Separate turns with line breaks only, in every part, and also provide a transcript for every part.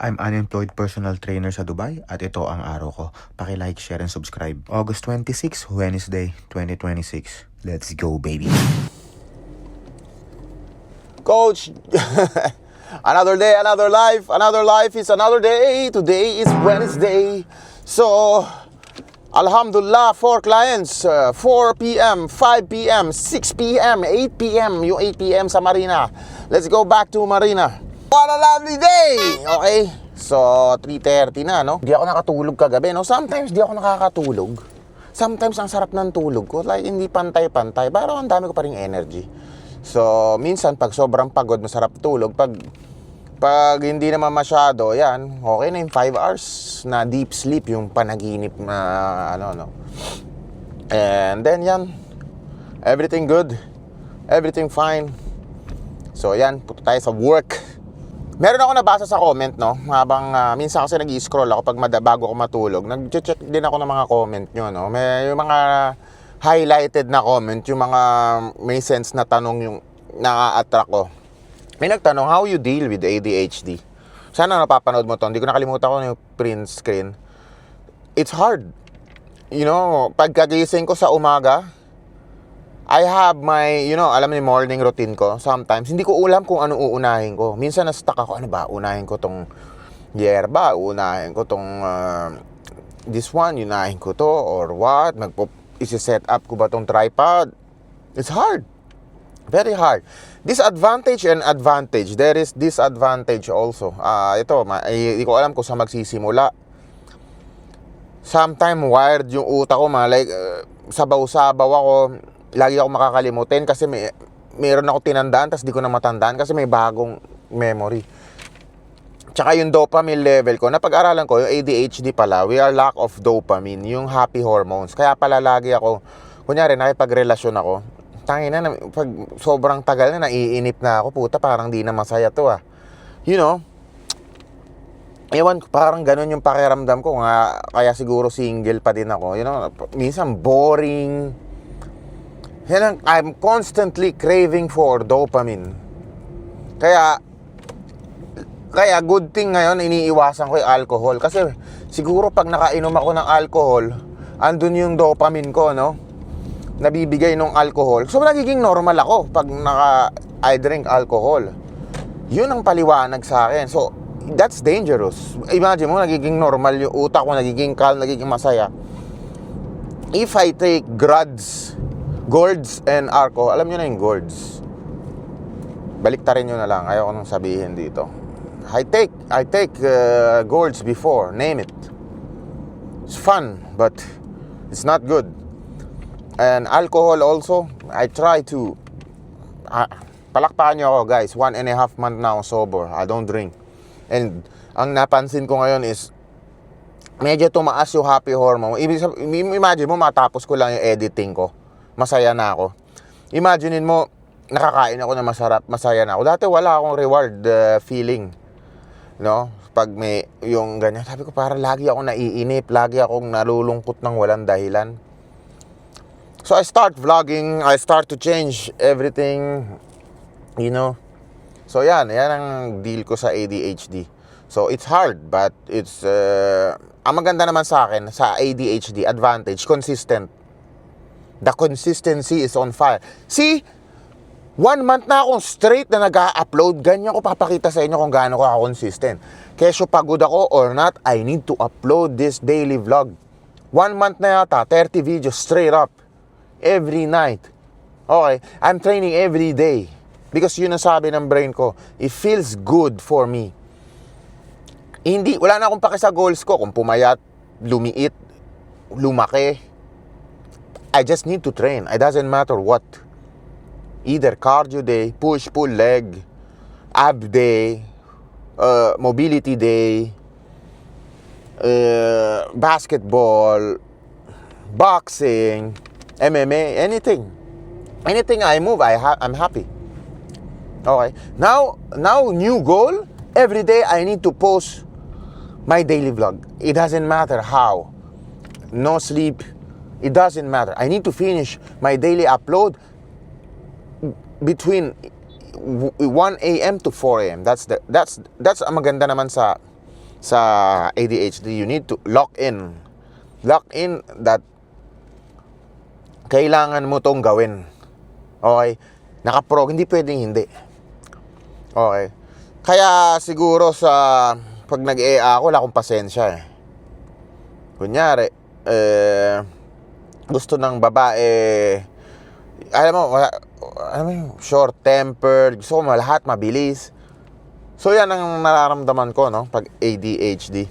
I'm unemployed personal trainer sa Dubai at ito ang araw ko. Paki-like, share, and subscribe. August 26, Wednesday, 2026. Let's go, baby.
Coach, another day, another life. Another life is another day. Today is Wednesday. So, Alhamdulillah, 4 clients. 4 p.m., 5 p.m., 6 p.m., 8 p.m. Yung 8 p.m. sa Marina. Let's go back to Marina. What a lovely day! Okay? So, 3:30 na, no? Di ako nakatulog kagabi, no? Sometimes di ako nakakatulog. Sometimes ang sarap ng tulog ko. Like, hindi pantay-pantay. Pero ang dami ko pa ring energy. So, minsan, pag sobrang pagod, masarap tulog. Pag hindi naman masyado, yan, okay na yung 5 hours na deep sleep, yung panaginip na, no? And then, yan, everything good. Everything fine. So, yan, punta tayo sa work. Meron ako nabasa sa comment, no? Habang minsan kasi nag-i-scroll ako pag bago ako matulog. Nag-check din ako ng mga comment nyo, no? May yung mga highlighted na comment, yung mga may sense na tanong yung na-attract ko. May nagtanong, how you deal with ADHD? Sana napapanood mo to. Hindi ko nakalimutan ko yung print screen. It's hard. You know, pagkagising ko sa umaga, I have my, alam mo yung morning routine ko. Sometimes, hindi ko alam kung ano uunahin ko. Minsan na-stuck ako, ano ba? Unahin ko tong yerba, unahin ko tong this one, unahin ko to, or what? Isi-set up ko ba tong tripod? It's hard. Very hard. Disadvantage and advantage. There is disadvantage also. Hindi ko alam kung saan magsisimula. Sometimes wired yung utak ko, sabaw-sabaw ako. Lagi ako makakalimutin kasi mayroon ako tinandaan tapos di ko na matandaan kasi may bagong memory. Tsaka yung dopamine level ko, napag-aralan ko, yung ADHD pala, we are lack of dopamine, yung happy hormones. Kaya pala lagi ako, kunyari nakipagrelasyon ako, tangina na, pag sobrang tagal na, naiinip na ako, puta, parang di na masaya to ah. You know, ewan ko, parang ganun yung pakiramdam ko, kaya siguro single pa din ako. You know, minsan boring. I'm constantly craving for dopamine. Kaya good thing ngayon, iniiwasan ko yung alcohol. Kasi siguro pag nakainom ako ng alcohol, andun yung dopamine ko, no? Nabibigay ng alcohol. So, nagiging normal ako pag I drink alcohol. Yun ang paliwanag sa akin. So, that's dangerous. Imagine mo, nagiging normal yung utak ko, nagiging calm, nagiging masaya. If I take Gourds and Arco, alam nyo na yung Gourds. Baliktarin nyo na lang, ayaw ko nang sabihin dito. I take Gourds before, name it. It's fun, but it's not good. And alcohol also, I try to palakpakan nyo ako guys, 1.5 months na ako sober. I don't drink. And ang napansin ko ngayon is medyo tumaas yung happy hormone. Imagine mo, matapos ko lang yung editing ko, masaya na ako. Imaginein mo, nakakain ako na masarap, masaya na ako. Dati wala akong reward feeling. No? Pag may yung ganyan, sabi ko parang lagi ako naiinip, lagi akong nalulungkot ng walang dahilan. So I start vlogging, I start to change everything, So yan ang deal ko sa ADHD. So it's hard, but it's ang maganda naman sa akin sa ADHD advantage, consistent. The consistency is on fire. See, 1 month na akong straight na nag-upload. Ganyan ko papakita sa inyo kung gaano ko consistent. Kesyo pagod ako or not, I need to upload this daily vlog. 1 month na yata, 30 videos straight up. Every night. Okay, I'm training every day. Because yun ang sabi ng brain ko, it feels good for me. Wala na akong pake sa goals ko. Kung pumayat, lumiit, lumaki. I just need to train. It doesn't matter what. Either cardio day, push, pull, leg, ab day, mobility day, basketball, boxing, MMA, anything. Anything I move, I'm happy. Okay. Now, new goal. Every day I need to post my daily vlog. It doesn't matter how. No sleep. It doesn't matter. I need to finish my daily upload between 1 a.m. to 4 a.m. That's ang maganda naman sa sa ADHD. You need to lock in that kailangan mo tong gawin. Okay? Nakaprog, hindi pwedeng hindi. Okay? Kaya siguro sa pag nag-EA ako, wala akong pasensya eh. Kunyari, gusto ng babae, alam mo, short-tempered, gusto ko lahat mabilis. So yan ang nararamdaman ko, no, pag ADHD.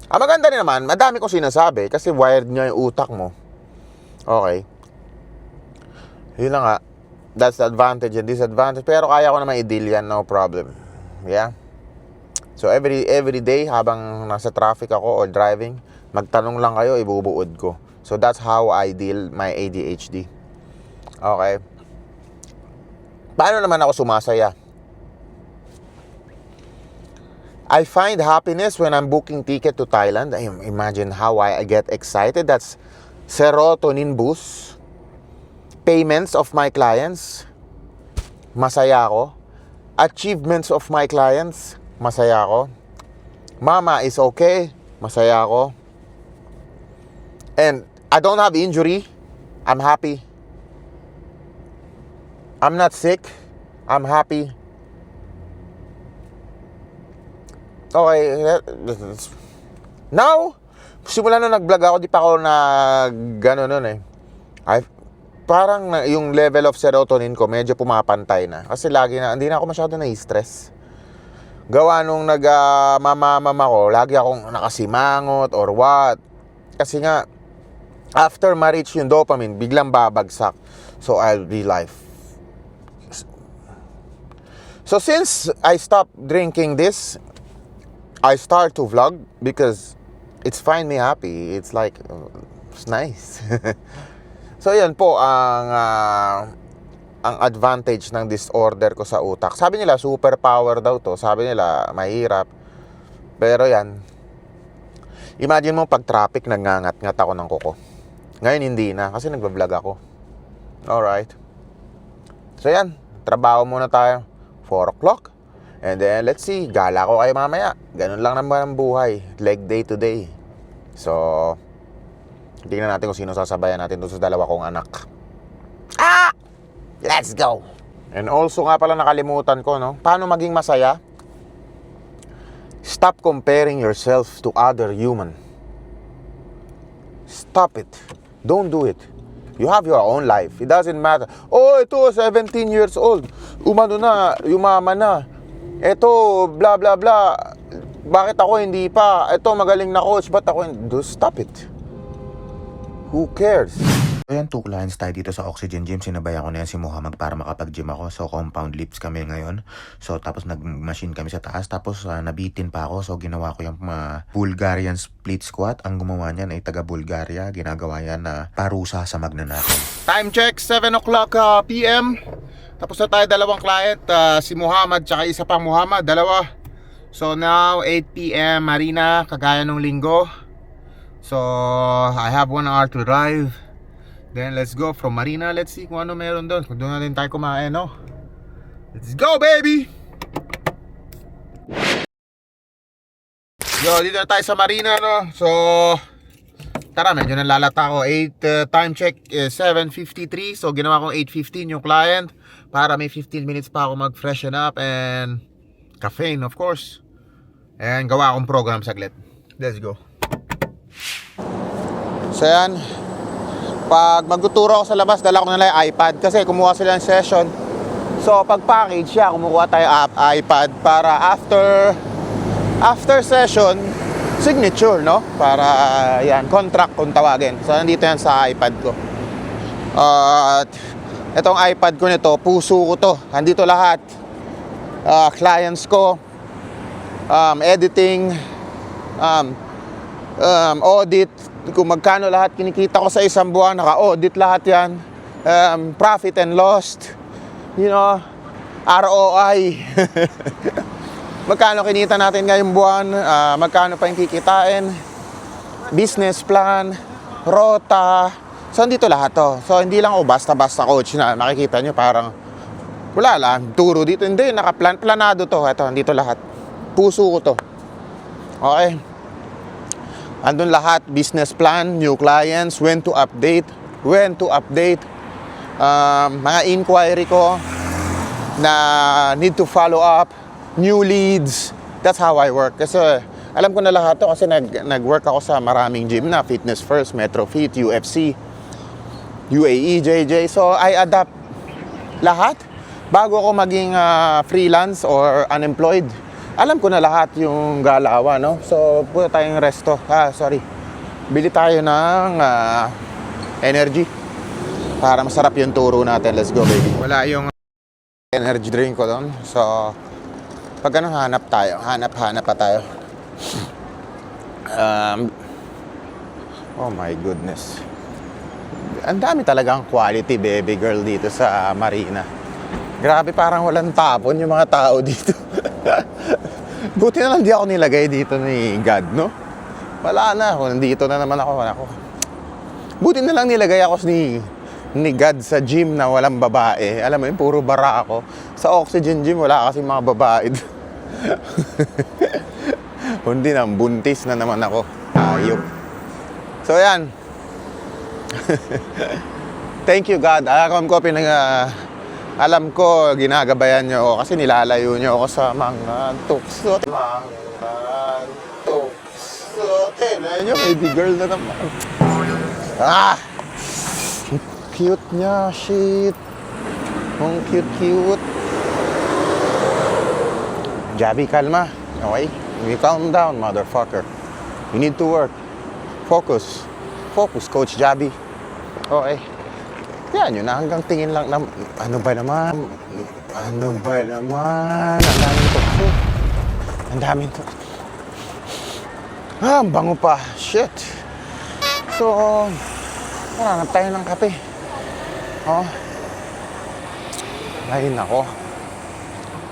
Maganda rin naman, madami kong sinasabi kasi wired niya yung utak mo. Okay. Yun lang nga. That's the advantage and disadvantage. Pero kaya ko naman i-deal yan, no problem. Yeah. So every day habang nasa traffic ako or driving, magtanong lang kayo, ibubuod ko. So that's how I deal my ADHD. Okay. Paano naman ako sumasaya? I find happiness when I'm booking ticket to Thailand. Imagine how I get excited. That's serotonin boost. Payments of my clients, masaya ako. Achievements of my clients, masaya ako. Mama is okay, masaya ako. And I don't have injury, I'm happy. I'm not sick, I'm happy. Okay, now, simula nung nag-vlog ako, di pa ako gano'n nun eh. Parang yung level of serotonin ko medyo pumapantay na. Kasi lagi na, hindi na ako masyado na-stress. Gawa nung nag-mamamam ako, lagi akong nakasimangot or what. Kasi nga, after ma-reach yung dopamine, biglang babagsak. So I'll be life. So since I stopped drinking this, I start to vlog because it's find me happy. It's like, it's nice. So yan po ang advantage ng disorder ko sa utak. Sabi nila superpower daw to. Sabi nila mahirap. Pero yan. Imagine mo pag traffic nagngangat-ngat ako ng kuko. Ngayon hindi na kasi nagba-vlog ako. Alright. So yan, trabaho muna tayo. 4 o'clock. And then let's see, gala ko kayo mamaya. Ganun lang naman ang buhay. Leg day to day. So tingnan natin kung sino sasabayan natin doon sa dalawa kong anak. Let's go! And also nga pala nakalimutan ko, no? Paano maging masaya? Stop comparing yourself to other human. Stop it. Don't do it. You have your own life. It doesn't matter. Oh, ito, 17 years old. Umano na, yumaman na. Ito, blah, blah, blah. Bakit ako hindi pa? Ito, magaling na coach. Ba't ako hindi? Stop it. Who cares?
Ayan, 2 clients tayo dito sa Oxygen Gym. Sinabayan ko na yan si Muhammad para makapag-gym ako. So, compound lifts kami ngayon. So, tapos nag-machine kami sa taas. Tapos, nabitin pa ako. So, ginawa ko yung Bulgarian split squat. Ang gumawa niyan ay taga-Bulgaria. Ginagawa yan na parusa sa magnanakaw.
Time check, 7 o'clock PM. Tapos na tayo dalawang client. Si Muhammad, tsaka isa pang Muhammad. Dalawa. So, now, 8 PM, Marina, kagaya nung linggo. So, I have 1 hour to drive. Then, let's go from Marina. Let's see kung ano meron doon. Kung doon natin tayo kumain, no? Let's go, baby! Yo, dito na tayo sa Marina, no? So, tara, medyo nalalata ako. 8, time check, 7:53. So, ginawa kong 8:15 yung client para may 15 minutes pa ako mag-freshen up and caffeine, of course. And gawa akong program saglit. Let's go. So, yan. Pag magtuturo ako sa labas, dala ko na lang yung iPad kasi kumuha sila ng session. So, pag package siya, kumuha tayo iPad para after session, signature, no? Para yan, contract kung tawagin. So, nandito yan sa iPad ko. At itong iPad ko nito, puso ko to. Nandito lahat. Clients ko, editing, audit, kung magkano lahat kinikita ko sa isang buwan, naka-audit lahat yan. Profit and loss, you know, ROI. Magkano kinita natin ngayong buwan, magkano pa yung kikitain, business plan, rota. So, andito lahat to. So, hindi lang basta-basta coach na makikita nyo parang wala lang, turo dito. Hindi, planado to. Ito, andito lahat. Puso ko to. Okay. Andun lahat, business plan, new clients, when to update. Mga inquiry ko na need to follow up, new leads. That's how I work. Kasi alam ko na lahat to kasi nag-work ako sa maraming gym na, Fitness First, Metrofit, UFC, UAE, JJ. So I adapt lahat bago ako maging freelance or unemployed. Alam ko na lahat yung galawan, no? So, punta tayong resto. Bili tayo ng energy para masarap yung turo natin. Let's go, baby. Wala yung energy drink ko doon. So, pag ganun, hanap pa tayo. Oh my goodness. Ang dami talagang quality, baby girl, dito sa Marina. Grabe, parang walang tapon yung mga tao dito. Buti na lang di ako nilagay dito ni God, no? Wala na ako, nandito na naman ako. Buti na lang nilagay ako ni God sa gym na walang babae. Alam mo yun, puro bara ako. Sa Oxygen Gym, wala kasi mga babae. Kundi na, buntis na naman ako. Ayop. So, yan. Thank you, God. Alam ko, ginagabayan nyo ako kasi nilalayo nyo ako sa mga tukso. Ayun nyo, baby girl na naman. Cute niya, shit. Ang cute. Jabi, kalma. Okay? You calm down, motherfucker. You need to work. Focus, Coach Jabi. Okay. Yan yun na, hanggang tingin lang na, ano ba naman? Ang daming tukso. Ang bango pa. Shit. So, hanap tayo ng kape. Oh. Ay, nako.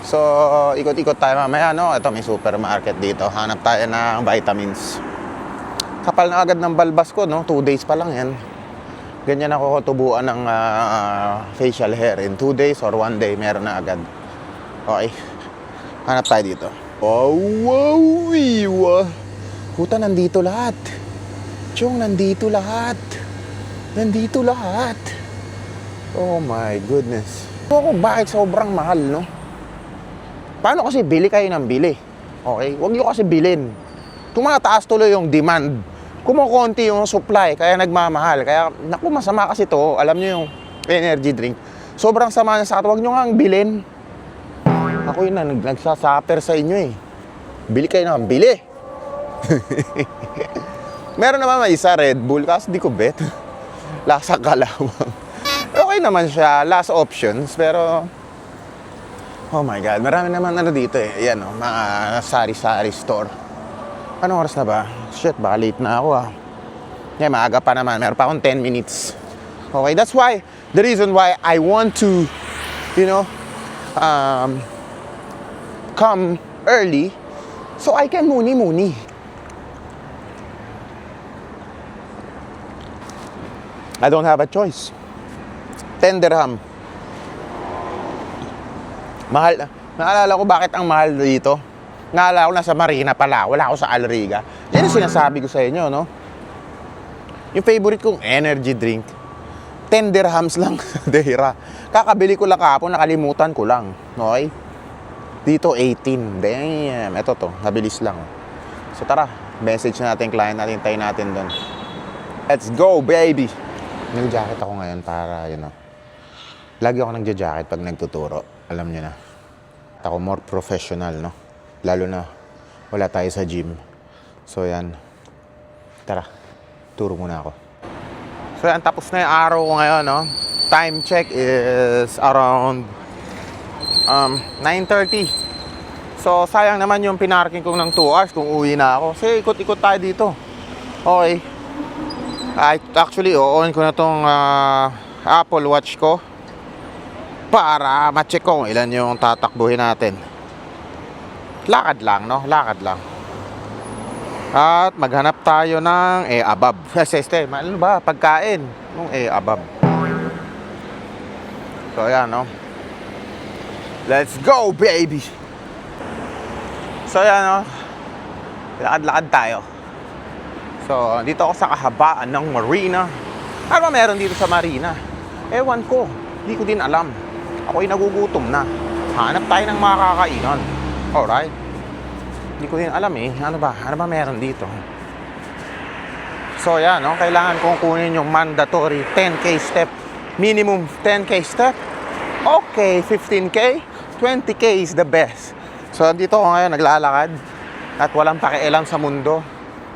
So, ikot-ikot tayo mamaya, no? Ito, may supermarket dito. Hanap tayo ng vitamins. Kapal na agad ng balbas ko, no? 2 days pa lang yan. Ganyan ako tubuan ng facial hair. In 2 days or 1 day, meron na agad. Okay. Hanap tayo dito. Wow. Puta, nandito lahat. Chong, nandito lahat. Oh my goodness. Ako, bakit sobrang mahal, no? Paano kasi bili kayo ng bili? Okay? Huwag nyo kasi bilhin. Tumataas tuloy yung demand. Kumukonti yung supply, kaya nagmamahal. Kaya, naku, masama kasi to. Alam nyo yung energy drink. Sobrang sama niya sa akin. Huwag nyo nga ang bilhin. Ako yun na, nagsasaper sa inyo eh. Bili kayo ng bili. Meron naman may isa, Red Bull, kasi di ko bet. Lasa kalawang. Okay naman siya, last options, pero oh my God, marami naman dito eh. Ayan oh, mga sari-sari store. Anong oras na ba? Shit, baka late na ako Yeah, maaga pa naman. Meron pa akong 10 minutes. Okay, that's why, the reason why I want to, come early so I can muni. I don't have a choice. 10 dirham. Mahal. Naalala ko bakit ang mahal dito. Naalala ko nasa Marina pala. Wala ako sa Alriga. Yan ang sinasabi ko sa inyo, no? Yung favorite kong energy drink, 10 dirhams lang sa Deira. Kakabili ko lang kahapon, nakalimutan ko lang. Okay? Dito 18. Damn. Ito to, nabilis lang. So tara, message natin client natin, tayo natin doon. Let's go, baby! Nag-jacket ako ngayon para, lagi ako nag-jacket pag nagtuturo. Alam niyo na. Ako more professional, no? Lalo na wala tayo sa gym. So yan. Tara, turo muna ako. So yan, tapos na yung araw ko ngayon, no? Time check is around 9:30. So sayang naman yung pinarking ko ng 2 hours kung uwi na ako. Kasi ikot-ikot tayo dito. Okay. Actually, on ko na tong Apple Watch ko para ma-check ko ilan yung tatakbuhin natin. Lakad lang, no? Lakad lang. At maghanap tayo ng abab. Ano ba? Pagkain. Yung abab. So, ayan, no? Let's go, baby! So, ayan, no? Lakad-lakad tayo. So, dito ako sa kahabaan ng marina. Ano ba meron dito sa marina? Ewan ko. Hindi ko din alam. Ako'y nagugutom na. Hanap tayo ng makakainan. Alright. Hindi ko din alam eh. Ano ba meron dito? So, yan, no? Kailangan kong kunin yung mandatory 10K step. Minimum 10K step. Okay, 15K. 20K is the best. So, dito ako ngayon naglalakad. At walang pakialam sa mundo.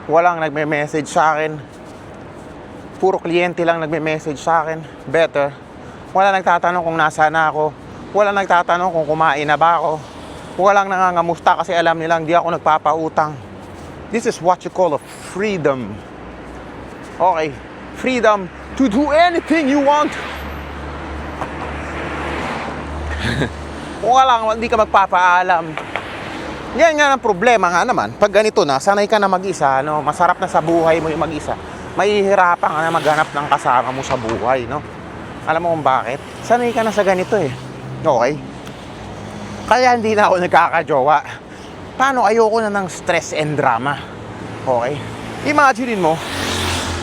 Walang nagme-message sa akin. Puro kliyente lang nagme-message sa akin. Better. Walang nagtatanong kung nasaan na ako. Walang nagtatanong kung kumain na ba ako. Walang nangangamusta kasi alam nilang di ako nagpapautang. This is what you call a freedom. Okay. Freedom to do anything you want. Kung walang, hindi ka magpapaalam. Yan nga ang problema nga naman. Pag ganito na, sanay ka na mag-isa, no? Masarap na sa buhay mo yung mag-isa. Mahihirapan ka na maghanap ng kasama mo sa buhay, no? Alam mo kung bakit? Sanay ka na sa ganito eh. Okay? Kaya hindi na ako nagkakajowa. Paano ayoko na ng stress and drama? Okay? Imagine mo,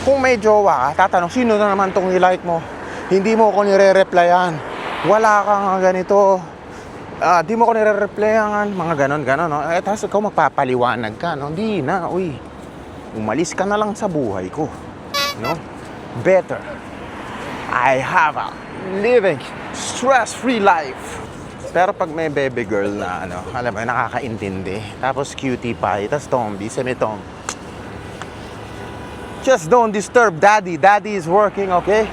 kung may jowa ka, tatanong, sino na naman tong nilike mo? Hindi mo ako nire-replyan. Wala kang ganito. Di mo ko nire-replyan, mga ganon, no? Tapos ikaw magpapaliwanag ka, no? Hindi na, uy. Umalis ka na lang sa buhay ko, no? Better. I have a living stress-free life. Pero pag may baby girl na, ano, alam mo, nakakaintindi. Tapos cutie pie, tapos tombi, semi-tom. Just don't disturb daddy. Daddy is working, okay?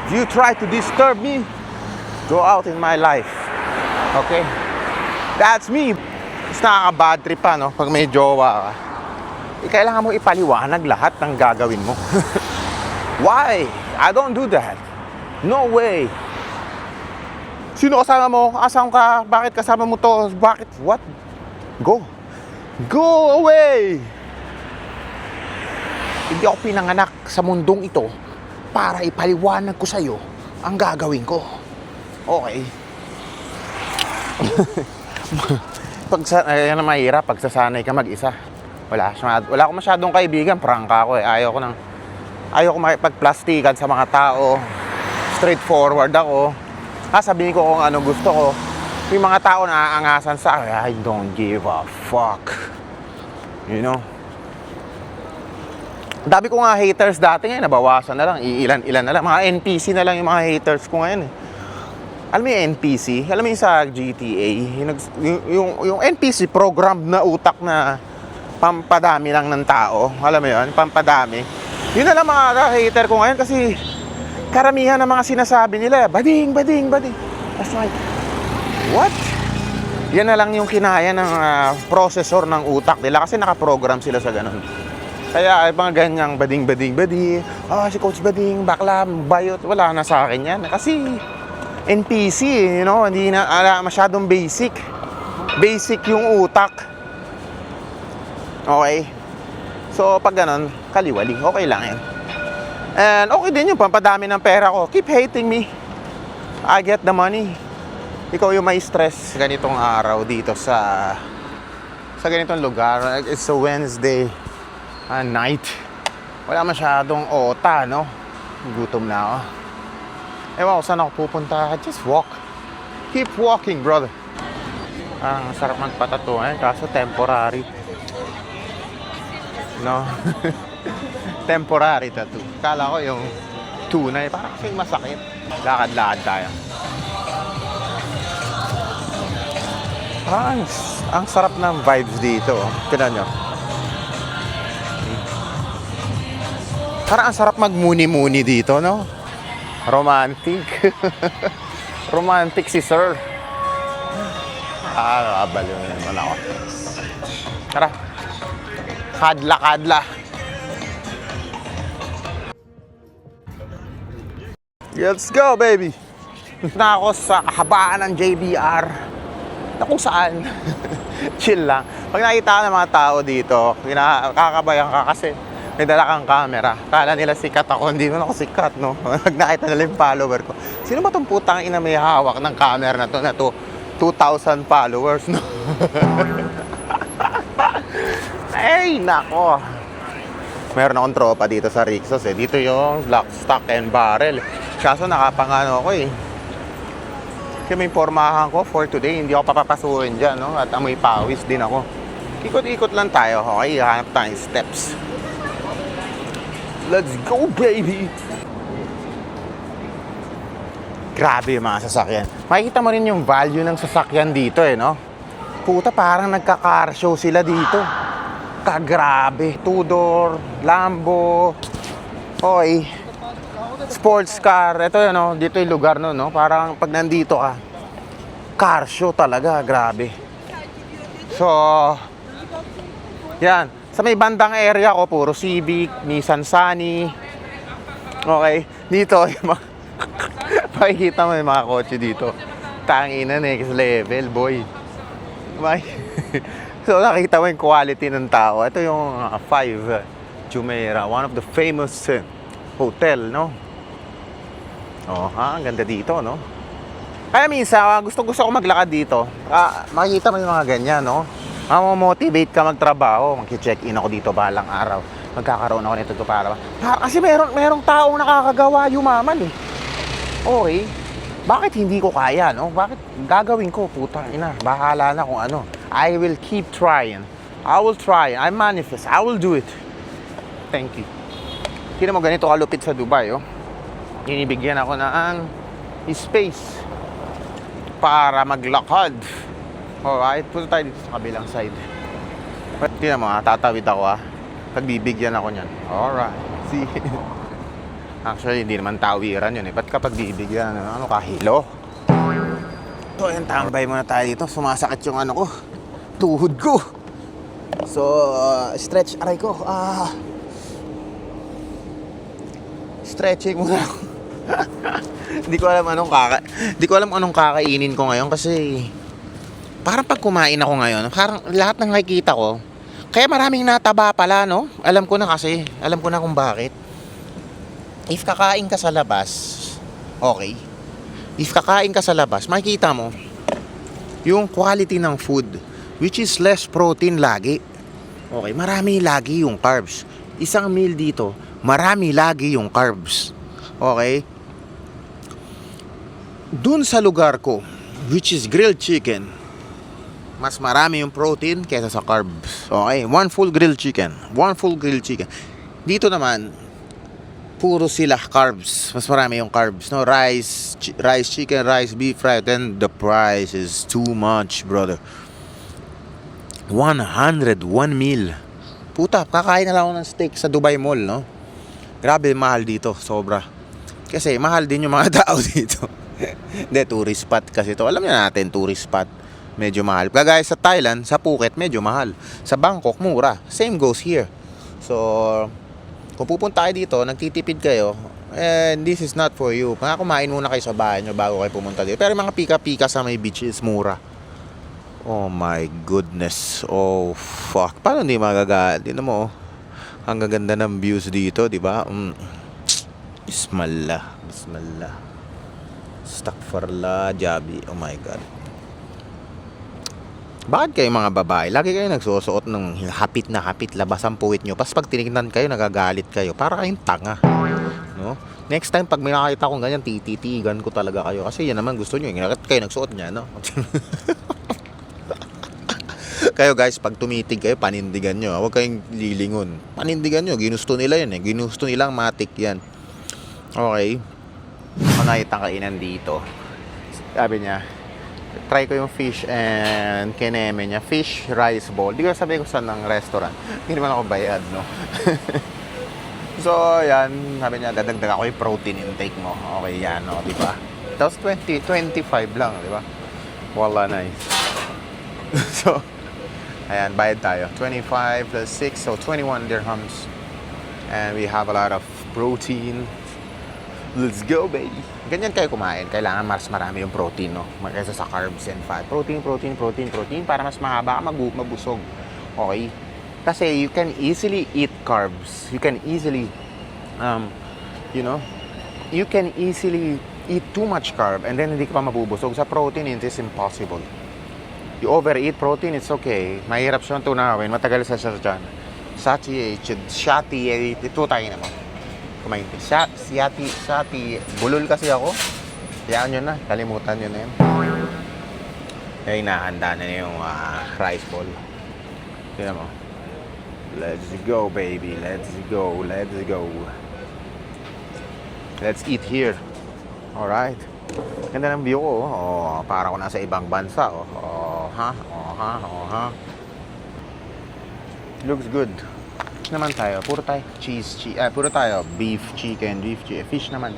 If you try to disturb me, go out in my life. Okay? That's me. Mas nakaka-bad trip pa, no? Pag may jowa ka. Kailangan mo ipaliwanag lahat ng gagawin mo. Why? I don't do that. No way. Sino kasama mo? Asan ka? Bakit kasama mo to? Bakit? What? Go. Go away! Hindi ako pinanganak sa mundong ito para ipaliwanag ko sa'yo ang gagawin ko. Okay? Yan ang mahirap, pagsasanay ka mag-isa. Wala akong masyadong kaibigan, prangka ako eh. Ayaw ko makipagplastikan sa mga tao. Straightforward ako. Sabihin ko kung ano gusto ko. Yung mga tao na aangasan sa akin, I don't give a fuck. You know? Dami ko nga haters dati ngayon, nabawasan na lang. Ilan na lang. Mga NPC na lang yung mga haters ko ngayon eh. Alam mo yung NPC? Alam mo yung sa GTA? Yung NPC program na utak na pampadami lang ng tao. Alam mo yun? Pampadami. Yun na lang mga hater ko ngayon kasi karamihan ng mga sinasabi nila, bading. That's like, what? Yan na lang yung kinaya ng processor ng utak nila kasi nakaprogram sila sa ganun. Kaya mga ganyang bading. Si Coach Bading, bakla, bayot. Wala na sa akin yan. Kasi NPC, you know, hindi na masyadong basic. Basic yung utak. Okay? So, pag ganun, kaliwali. Okay lang yan. And okay din yung pampadami ng pera ko. Keep hating me. I get the money. Ikaw yung may stress ganitong araw dito sa ganitong lugar. It's a Wednesday night. Wala masyadong ota, no? Gutom na ako. Ewan ko saan ako pupunta. Just walk. Keep walking, brother. Ang sarap magpatato kaso temporary. No? Temporary tattoo. Kala ko yung tunay. Parang kasing masakit. Lakad-lakad tayo. Ang sarap ng vibes dito. Tignan nyo. Parang ang sarap magmuni-muni dito, no? Romantic. Romantic si sir. Nakabaliw na naman ako. Tara. Kadla. Let's go, baby. Na ako sa kahabaan ng JBR. Na kung saan. Chill lang. Pag nakita ka ng mga tao dito, kakabayan ka kasi may dala kang camera. Kala nila sikat ako, hindi naman ako sikat, no? Pag nakita nila yung follower ko. Sino ba itong putang ina may hawak ng camera na to 2,000 followers, no? Ay, nako. Meron akong tropa dito sa Rixos eh. Dito yung Lock, Stock and Barrel. Kaso nakapangano ako eh. Kasi may pormahan ko for today. Hindi ako papapasukin dyan, no? At amoy pawis din ako. Ikot-ikot lang tayo. Okay, hanap tayong steps. Let's go, baby! Grabe yung mga sasakyan. Makikita mo rin yung value ng sasakyan dito eh, no? Puta, parang nagka-car show sila dito. Kagrabe. Tudor, Lambo, okay. Sports car. Ito yun, no? Dito yung lugar no, no? Parang pag nandito ka, car show talaga. Grabe. So, yan. Sa may bandang area ko, puro Civic, Nissan Sunny. Okay. Dito, yung mga makikita mo yung mga kotse dito. Tangina, next level, boy. So, nakita mo yung quality ng tao. Ito yung 5 Jumeirah, one of the famous hotel, no? Oh, ha? Ang ganda dito, no? Kaya minsan, gusto ko maglakad dito. Makikita mo yung mga ganyan, no? Mamomotivate ka magtrabaho. Mag-check-in ako dito balang araw. Magkakaroon ako nito para kasi merong taong nakakagawa yumaman, eh. Okay. Bakit hindi ko kaya, no? Bakit gagawin ko, putang ina? Bahala na kung ano. I will keep trying. I will try. I manifest. I will do it. Thank you. Tingnan mo, ganito kalupit sa Dubai, oh. Inibigyan ako ng space para maglakad. Alright, punta tayo dito sa kabilang side. Tingnan mo, tatawid ako, pagbibigyan ako niyan. Alright. See? Actually, hindi naman tawiran yun eh. Ba't kapag bibigyan, ano ka, hilo? Ito, yan, tambay muna tayo dito. Sumasakit yung ano ko, tuhod ko. So, stretch aray ko. Stretching muna ako. Hindi ko alam anong kakainin ko ngayon kasi parang pag kumain ako ngayon, parang lahat ng nakikita ko, kaya maraming nataba pala, no? Alam ko na kung bakit. If kakain ka sa labas, okay. If kakain ka sa labas, makikita mo yung quality ng food, which is less protein lagi. Okay, marami lagi yung carbs. Isang meal dito, marami lagi yung carbs. Okay? Dun sa lugar ko, which is grilled chicken, mas marami yung protein kaysa sa carbs. Okay? One full grilled chicken. Dito naman, puro sila carbs. Mas marami yung carbs, no? Rice, chicken, rice, beef, fried. Then the price is too much, brother. 101 meal. Puta, kakain na lang ako ng steak sa Dubai Mall, no? Grabe, mahal dito, sobra. Kasi mahal din yung mga tao dito. Hindi, tourist spot kasi to. Alam niyo natin, tourist spot. Medyo mahal. Kagaya sa Thailand, sa Phuket, medyo mahal. Sa Bangkok, mura. Same goes here. So, kung pupunta kayo dito, nagtitipid kayo, and this is not for you. Mga kumain muna kayo sa bahay nyo bago kayo pumunta dito. Pero mga pika-pika sa may beach is mura. Oh my goodness. Oh fuck. Paano hindi magagalit? Tignan mo, ang gaganda ng views dito, di ba? Bismillah. Astaghfirullah, Jabi. Oh my God. Bakit kayo mga babae, lagi kayo nagsusuot ng hapit na hapit, labas ang puwit nyo, pas pag tinignan kayo, nagagalit kayo, para kayong tanga, no? Next time, pag may nakakita akong ganyan, tititigan ko talaga kayo, kasi yan naman gusto nyo, bakit kayo nagsuot niya, no? Kayo guys, pag tumitig kayo, panindigan nyo, huwag kayong lilingon, panindigan nyo, ginusto nila yan ginusto nilang matik yan. Okay, nakita kainan dito, sabi niya, try ko yung fish and kineme niya. Fish rice bowl. Di ko sabi ko saan ng restaurant. Hindi naman ako bayad, no? So, yan. Sabi niya, dadagdag ako yung protein intake mo. Okay, yan, no? Di ba? Tapos 25 lang, di ba? Wala, nice. So, ayan, bayad tayo. 25 plus 6, so 21 dirhams. And we have a lot of protein. Let's go, baby. Ganyan kayo kumain. Kailangan mas marami yung protein, no? Kaysa sa carbs and fat. Protein para mas mahaba ka mabusog. Okay? Kasi you can easily eat carbs. You can easily, you can easily eat too much carb and then hindi ka pa mabubusog. Sa protein, it is impossible. you overeat protein, it's okay. Mahirap siyang tunawin. Matagal sa siya dyan. Shati, ito tayo naman. Kumain. Shati. Bulol kasi ako. Kayaan nyo na. Kalimutan nyo na yun. Kaya inahanda na yung rice ball. Tignan mo. Let's go, baby. Let's go. Let's eat here. Alright. Ganda ng view ko. Oh, para ko nasa ibang bansa. Oh, ha. Looks good. Fish naman tayo. Puro tayo puro tayo beef, chicken, fish naman.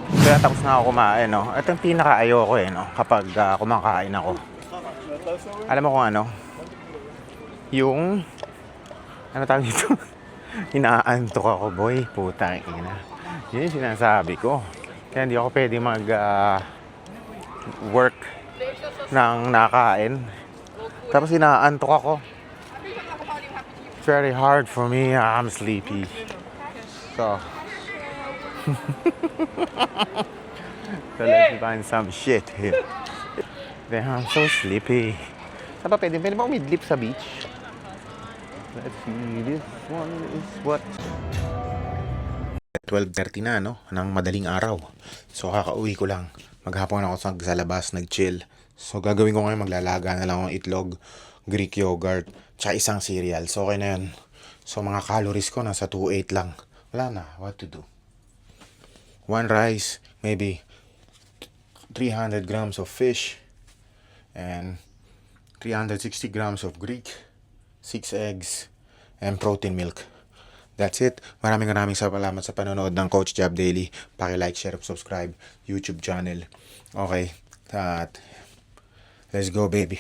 Kaya tapos na ako kumain, no? Ito yung pinaka-ayoko no? Kapag kumakain ako. Alam mo kung ano? Yung ano tawag dito? Inaantok ako, boy. Putang ina. Yun yung sinasabi ko. Kaya hindi ako pwede work ng nakain. Tapos inaantok ako. It's very hard for me. I'm sleepy. So let's find some shit here. Damn, I'm so sleepy. Saan ba pwede ba umidlip sa beach? Let's see, this one is what? 12:30 na, no? Nang madaling araw. So, kakauwi ko lang. Maghapon ako sa labas, nag-chill. So, gagawin ko ngayon, maglalaga na lang ng itlog, Greek yogurt, tsaka isang cereal. So, okay na yun. So, mga calories ko, nasa 2.8 lang. Wala na, what to do? One rice, maybe 300 grams of fish, and 360 grams of Greek, 6 eggs, and protein milk. That's it. Maraming salamat sa panonood ng Coach Jab Daily. Paki-like, share, subscribe YouTube channel. Okay. Let's go, baby.